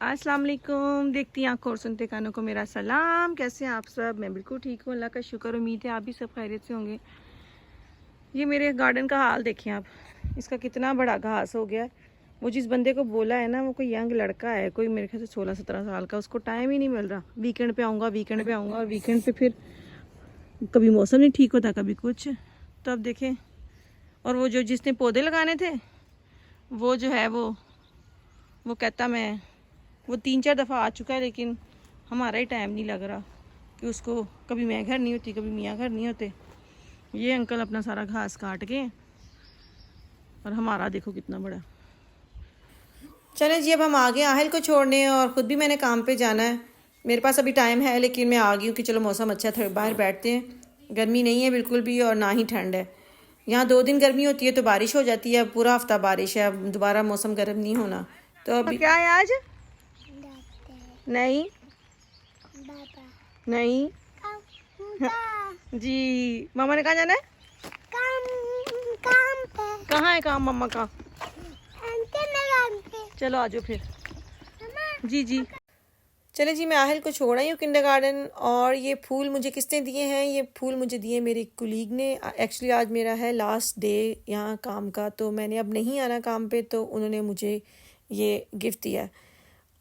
अस्सलाम वालेकुम। देखती आंखों और सुनते कानों को मेरा सलाम। कैसे हैं आप सब? मैं बिल्कुल ठीक हूँ, अल्लाह का शुक्र। उम्मीद है आप भी सब खैरियत से होंगे। ये मेरे गार्डन का हाल देखें आप, इसका कितना बड़ा घास हो गया है। वो जिस बंदे को बोला है ना, वो कोई यंग लड़का है, कोई मेरे ख्याल से 16-17 साल का, उसको टाइम ही नहीं मिल रहा। वीकेंड पे आऊँगा, वीकेंड पे आऊँगा, और वीकेंड पे फिर कभी मौसम नहीं ठीक होता, कभी कुछ। तो अब देखें, और वो जो जिसने पौधे लगाने थे, वो जो है वो कहता मैं, वो 3-4 दफ़ा आ चुका है, लेकिन हमारा ही टाइम नहीं लग रहा कि उसको, कभी मैं घर नहीं होती, कभी मियाँ घर नहीं होते। ये अंकल अपना सारा घास काट गए, और हमारा देखो कितना बड़ा। चले जी, अब हम आ गए आहिल को छोड़ने, और ख़ुद भी मैंने काम पे जाना है। मेरे पास अभी टाइम है, लेकिन मैं आ गई हूँ कि चलो मौसम अच्छा था, बाहर बैठते हैं। गर्मी नहीं है बिल्कुल भी, और ना ही ठंड है। यहाँ 2 दिन गर्मी होती है तो बारिश हो जाती है, पूरा हफ्ता बारिश है। अब दोबारा मौसम गर्म नहीं होना। तो अभी क्या है आज? नहीं नहीं जी, मामा ने कहा जाना है? काम पे। कहाँ है काम मम्मा का? चलो आ जाओ फिर। जी जी, चले जी, मैं आहिल को छोड़ आई हूँ किंडरगार्टन। और ये फूल मुझे किसने दिए हैं? ये फूल मुझे दिए मेरे कुलीग ने। एक्चुअली आज मेरा है लास्ट डे यहाँ काम का, तो मैंने अब नहीं आना काम पे, तो उन्होंने मुझे ये गिफ्ट दिया है।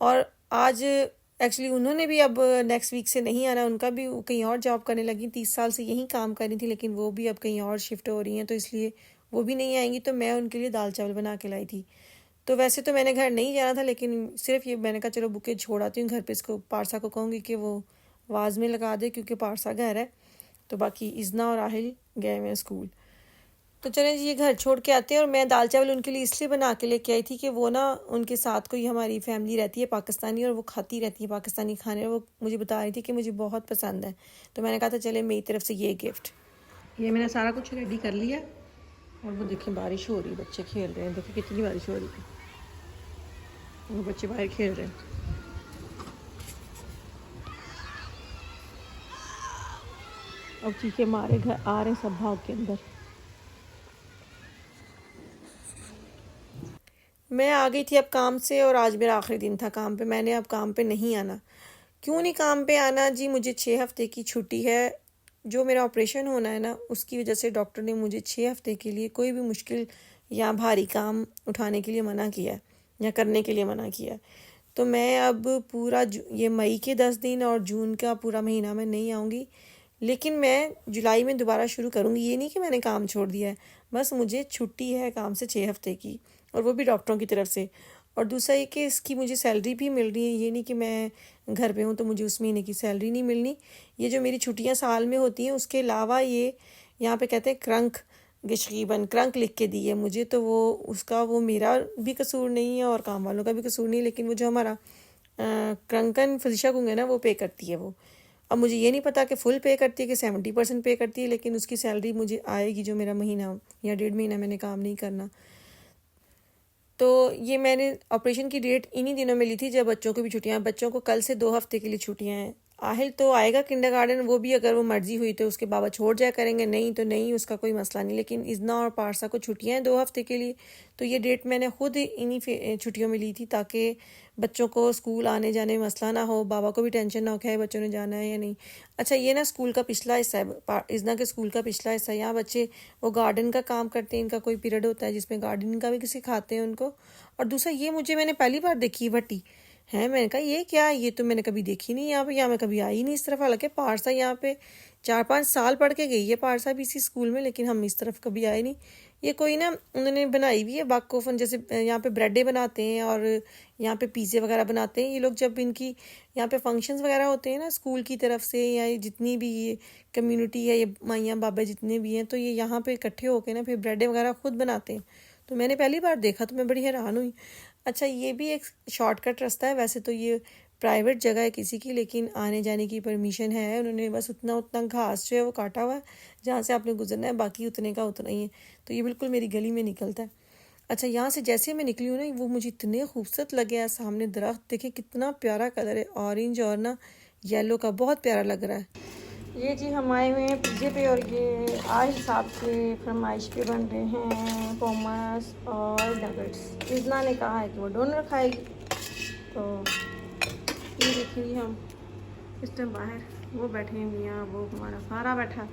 और आज एक्चुअली उन्होंने भी अब नेक्स्ट वीक से नहीं आना, उनका भी कहीं और जॉब करने लगी। 30 साल से यहीं काम कर रही थी, लेकिन वो भी अब कहीं और शिफ्ट हो रही हैं, तो इसलिए वो भी नहीं आएंगी। तो मैं उनके लिए दाल चावल बना के लाई थी। तो वैसे तो मैंने घर नहीं जाना था, लेकिन सिर्फ ये मैंने कहा चलो बुके छोड़ आती हूँ घर पे। इसको पारसा को कहूँगी कि वो वाज में लगा दे, क्योंकि पारसा घर है। तो बाकी इजना और आहिल गए हुए स्कूल। तो चलें जी, ये घर छोड़ के आते हैं। और मैं दाल चावल उनके लिए इसलिए बना के लेके आई थी कि वो ना, उनके साथ कोई हमारी फैमिली रहती है पाकिस्तानी, और वो खाती रहती है पाकिस्तानी खाने। वो मुझे बता रही थी कि मुझे बहुत पसंद है। तो मैंने कहा था चले मेरी तरफ से ये गिफ्ट। ये मैंने सारा कुछ रेडी कर लिया। और वो देखें बारिश हो रही है, बच्चे खेल रहे हैं। देखो कितनी बारिश हो रही है, वो बच्चे बाहर खेल रहे हैं। अब चीखे मारे घर आ रहे हैं सब भाग के अंदर। मैं आ गई थी अब काम से, और आज मेरा आखिरी दिन था काम पे। मैंने अब काम पे नहीं आना। क्यों नहीं काम पे आना जी? मुझे 6 हफ्ते की छुट्टी है। जो मेरा ऑपरेशन होना है ना, उसकी वजह से डॉक्टर ने मुझे 6 हफ्ते के लिए कोई भी मुश्किल या भारी काम उठाने के लिए मना किया है, या करने के लिए मना किया है। तो मैं अब पूरा ये मई के 10 दिन और जून का पूरा महीना मैं नहीं आऊँगी, लेकिन मैं जुलाई में दोबारा शुरू करूँगी। ये नहीं कि मैंने काम छोड़ दिया है, बस मुझे छुट्टी है काम से 6 हफ्ते की, और वो भी डॉक्टरों की तरफ से। और दूसरा ये कि इसकी मुझे सैलरी भी मिल रही है। ये नहीं कि मैं घर पे हूँ तो मुझे उस महीने की सैलरी नहीं मिलनी। ये जो मेरी छुट्टियाँ साल में होती हैं, उसके अलावा ये यहाँ पे कहते हैं क्रंक, गशगीबन क्रंक लिख के दी है मुझे। तो वो उसका, वो मेरा भी कसूर नहीं है और काम वालों का भी कसूर नहीं, लेकिन वो जो हमारा क्रंकन फजिशा कुंग है ना, वो पे करती है वो। अब मुझे ये नहीं पता कि फुल पे करती है कि 70% पे करती है, लेकिन उसकी सैलरी मुझे आएगी जो मेरा महीना या 1.5 महीना मैंने काम नहीं करना। तो ये मैंने ऑपरेशन की डेट इन्हीं दिनों में ली थी जब बच्चों को भी छुट्टियां। बच्चों को कल से 2 हफ्ते के लिए छुट्टियां हैं। आहिल तो आएगा किंडरगार्टन, वो भी अगर वो मर्जी हुई तो उसके बाबा छोड़ जाया करेंगे, नहीं तो नहीं, उसका कोई मसला नहीं। लेकिन इजना और पारसा को छुट्टियां हैं 2 हफ्ते के लिए। तो ये डेट मैंने खुद इन्हीं छुट्टियों में ली थी, ताकि बच्चों को स्कूल आने जाने में मसला ना हो, बाबा को भी टेंशन ना हो कि बच्चों ने जाना है या नहीं। अच्छा, ये ना स्कूल का पिछला हिस्सा है, इजना के स्कूल का पिछला हिस्सा है। यहाँ बच्चे वो गार्डन का काम करते हैं, इनका कोई पीरियड होता है जिसमें गार्डनिंग का भी सिखाते हैं उनको। और दूसरा ये मैंने पहली बार देखी भट्टी है। मैंने कहा ये क्या, ये तो मैंने कभी देखी नहीं यहाँ पे, यहाँ मैं कभी आई नहीं इस तरफ। हालांकि पारसा यहाँ पे 4-5 साल पढ़ के गई है पारसा भी इसी स्कूल में, लेकिन हम इस तरफ कभी आए नहीं। ये कोई ना उन्होंने बनाई हुई है बाकोफन, जैसे यहाँ पे ब्रेडे बनाते हैं और यहाँ पे पिज़्ज़े वगैरह बनाते हैं ये लोग। जब इनकी यहाँ पे फंक्शंस वगैरह होते हैं ना स्कूल की तरफ से, या जितनी भी ये कम्युनिटी है, ये माइयाँ बाबा जितने भी हैं, तो ये यहाँ पे इकट्ठे होकर ना फिर ब्रेडे वगैरह खुद बनाते हैं। तो मैंने पहली बार देखा, तो मैं बड़ी हैरान हुई। अच्छा, ये भी एक शॉर्टकट रास्ता है। वैसे तो ये प्राइवेट जगह है किसी की, लेकिन आने जाने की परमिशन है। उन्होंने बस उतना घास जो है वो काटा हुआ है जहाँ से आपने गुजरना है, बाकी उतने का उतना ही है। तो ये बिल्कुल मेरी गली में निकलता है। अच्छा, यहाँ से जैसे मैं निकली हूँ ना, वो मुझे इतने खूबसूरत लगे है। सामने दरख्त देखें, कितना प्यारा कलर है, ऑरेंज और ना येलो का, बहुत प्यारा लग रहा है। ये जी हम आए हुए हैं पिज़्ज़े पे, और ये आहिल साहब के फरमाइश पे बन रहे हैं पोमस और नगेट्स। इजना ने कहा है कि वो डोनर खाएगी, तो ये देखिए हम इस टाइम बाहर वो बैठे हैं, मियाँ वो हमारा सारा बैठा,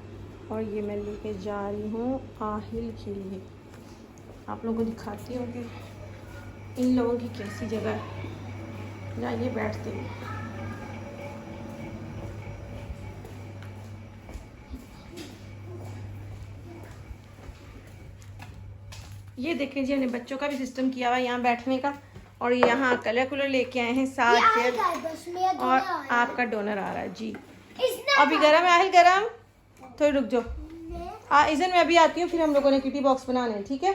और ये मैं लेके जा रही हूँ आहिल के लिए। आप लोगों को दिखाती हूँ कि इन लोगों की कैसी जगह है जहाँ ये बैठते हैं। ये देखें जी, हमने बच्चों का भी सिस्टम किया हुआ है यहाँ बैठने का, और यहाँ कलर कूलर लेके आए हैं 7 चेयर, और आपका डोनर आ रहा है जी। अभी गरम है आहिल, गरम, थोड़ी रुक जाओ। इज़न मैं अभी आती हूँ, फिर हम लोगों ने किटी बॉक्स बनाने हैं, ठीक है?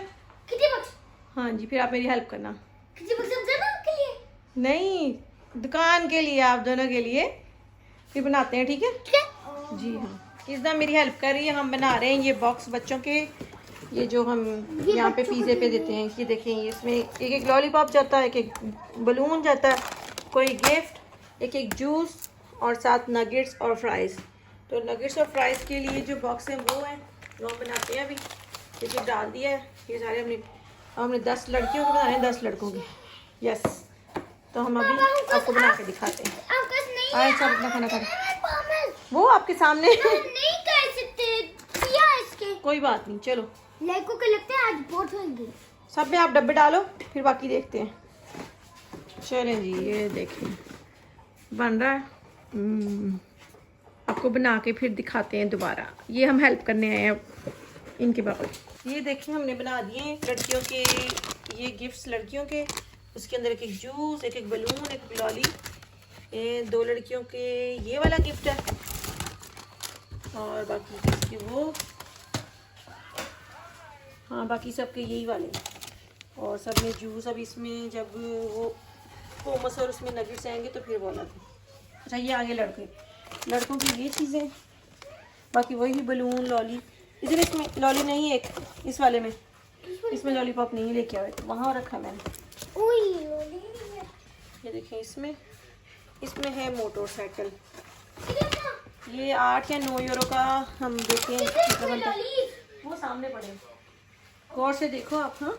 Kitty box? हाँ जी, फिर आप मेरी हेल्प करना। किटी बॉक्स के लिए? नहीं, दुकान के लिए, आप दोनों के लिए फिर बनाते हैं, ठीक है? जी हाँ, इज़न मेरी हेल्प कर रही है। हम बना रहे हैं ये बॉक्स बच्चों के, ये जो हम यहाँ पे पिज़्ज़े पे देते हैं। ये देखें, इसमें एक एक लॉलीपॉप जाता है, एक एक बलून जाता है, कोई गिफ्ट, एक एक जूस, और 7 नगेट्स और फ्राइज़। तो नगेट्स और फ्राइज़ के लिए जो बॉक्स है वो है, वो हम बनाते हैं। अभी ये जो डाल दिया है, ये सारे हमने 10 लड़कियों को बनाए हैं, 10 लड़कों के। यस, तो हम अभी आपको बना के दिखाते हैं। आए सब अपना खाना खा, वो आपके सामने नहीं कर सकते, कोई बात नहीं, चलो। लड़कों को लगता है आज बहुत होंगे। सब में आप डब्बे डालो, फिर बाकी देखते हैं। चलें जी, ये देखें बन रहा है। आपको बना के फिर दिखाते हैं दोबारा। ये हम हेल्प करने आए हैं इनके बाबा। ये देखें, हमने बना दिए लड़कियों के ये गिफ्ट्स लड़कियों के। उसके अंदर एक एक जूस, एक एक बलून, एक लॉली। ये 2 लड़कियों के ये वाला गिफ्ट है, और बाकी इसके वो, हाँ बाकी सबके यही वाले, और सब में जूस। अब इसमें जब वो कोमस और उसमें नगेट्स आएंगे तो फिर वो अलग। अच्छा, ये आगे लड़कों की ये चीज़ें, बाकी वही लॉली, लॉली। इसमें लॉली नहीं, एक इस वाले में, इसमें लॉलीपॉप नहीं लेके आए, वहाँ रखा मैंने। ये देखें, इसमें है मोटरसाइकिल। ये 8 या 9 यूरो का हम देते हैं, वो सामने पड़े, गौर से देखो आप। हाँ,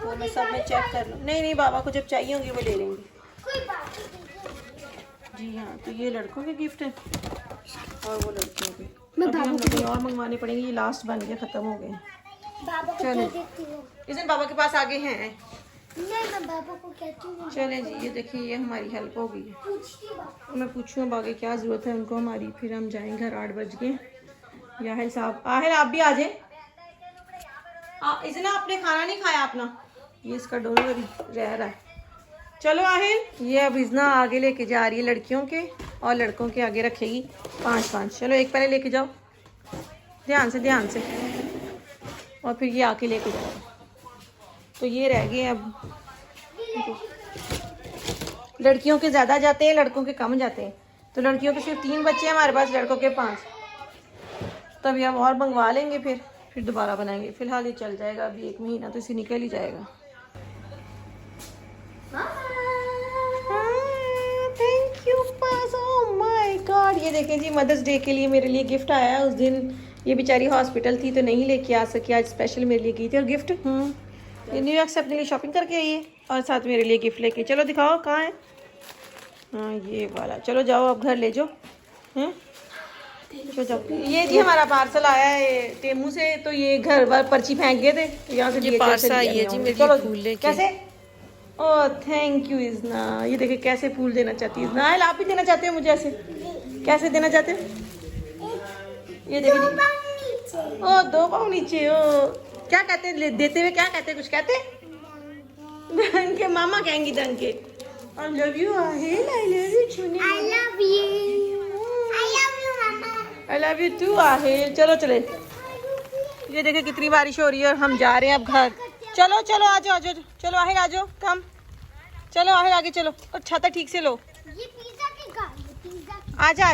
तो मैं सब में चेक कर लूँ। नहीं, बाबा को जब चाहिए होंगे वो ले लेंगे। जी हाँ, तो ये लड़कों के गिफ्ट हैं और वो लड़कियों के। अभी हम लोग और मंगवाने पड़ेंगे, ये लास्ट बन गया, ख़त्म हो गए। चलें, इस दिन बाबा के पास आगे हैं। मैं बाबा को कहती हूँ। चलें जी, ये देखिए, ये हमारी हेल्प हो गई है। मैं पूछूँ आगे क्या ज़रूरत है उनको हमारी, फिर हम जाएंगे। घर 8 बज गए। याहिल साहब, आहिल आप भी आ जाए। इसने आपने खाना नहीं खाया अपना, ये इसका डोनर रह रहा है। चलो आहिल, ये अब इजना आगे लेके जा रही है लड़कियों के, और लड़कों के आगे रखेगी 5-5। चलो एक पहले लेके जाओ, ध्यान से, और फिर ये आके लेके जाओ। तो ये रह गए अब। लड़कियों के ज़्यादा जाते हैं, लड़कों के कम जाते हैं। तो लड़कियों के सिर्फ 3 बच्चे हैं हमारे पास, लड़कों के 5। तभी हम और मंगवा लेंगे, फिर दोबारा बनाएंगे। फिलहाल ये चल जाएगा अभी 1 महीना, तो इसे निकल ही जाएगा। Thank you pass, oh my God. ये देखें जी, मदर्स डे के लिए मेरे लिए गिफ्ट आया। उस दिन ये बेचारी हॉस्पिटल थी तो नहीं लेके आ सकी, आज स्पेशल मेरे लिए गई थी। और गिफ्ट ये न्यूयॉर्क से अपने लिए शॉपिंग करके आई है, और साथ मेरे लिए गिफ्ट लेके। चलो दिखाओ कहाँ है। हाँ, ये वाला। चलो जाओ अब घर ले जाओ। हैं, ये जी हमारा पार्सल आया है टेमू से, तो ये घर बार पर्ची फेंक गए थे, तो यहाँ से ये पार्सल आई है जी मेरे लिए फूल लेके। कैसे? Oh thank you Izna. ये देखिए कैसे फूल देना चाहती है इजना। आप भी देना चाहते हो मुझे ऐसे? कैसे देना चाहते हो? ये देखिए जी, ओह 2 पाँव नीचे। ओ क्या कहते हैं देते हुए, क्या कहते हैं, कुछ कहते हैं? मामा कहेंगी दंके। I love you Aahil, I love you Chuni, I love you mama. I love you too Aahil. चलो चले। ये देखिए कितनी बारिश हो रही है और हम जा रहे हैं अब घर। चलो आ जाओ। चलो आहिल, आ जाओ, कम। चलो आहिल, आगे चलो, और छाता ठीक से लो। ये पिज़्ज़ा की गाड़ी, आजा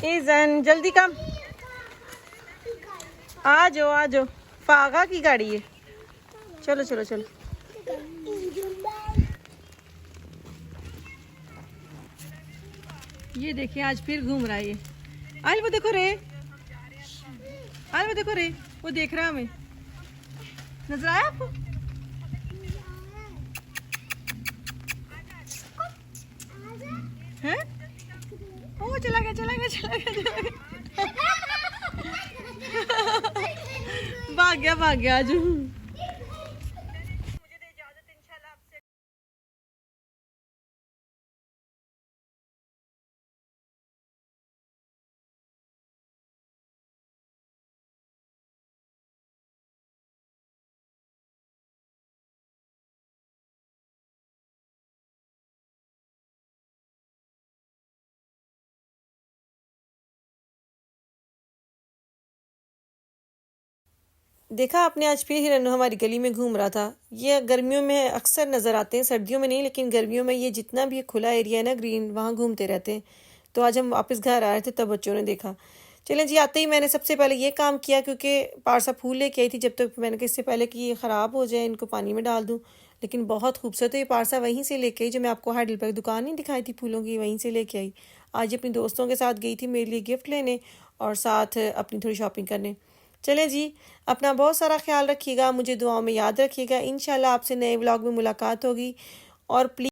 इज़न, जल्दी कम। आ जाओ। फागा की गाड़ी है। चलो। ये देखिए आज फिर घूम रहा है ये। आहिल वो देखो रे, वो देख रहा है हमें। नजर आया आपको? चला गया चला गया चला गया चला गया भाग गया आज। देखा आपने, आज फिर हिरन हमारी गली में घूम रहा था। ये गर्मियों में अक्सर नज़र आते हैं, सर्दियों में नहीं, लेकिन गर्मियों में ये जितना भी खुला एरिया है ना ग्रीन, वहाँ घूमते रहते हैं। तो आज हम वापस घर आ रहे थे तब बच्चों ने देखा। चलें जी, आते ही मैंने सबसे पहले ये काम किया, क्योंकि पारसा फूल लेके आई थी जब तक मैंने कहा इससे पहले कि ये ख़राब हो जाए इनको पानी में डाल दूँ। लेकिन बहुत खूबसूरत है ये पारसा, वहीं से लेके आई जो मैं आपको हाइडल पर दुकान नहीं दिखाई थी फूलों की, वहीं से लेके आई। आज ये अपनी दोस्तों के साथ गई थी मेरे लिए गिफ्ट लेने और साथ अपनी थोड़ी शॉपिंग करने। चलें जी, अपना बहुत सारा ख्याल रखिएगा, मुझे दुआओं में याद रखिएगा। इंशाल्लाह आपसे नए व्लॉग में मुलाकात होगी। और प्लीज़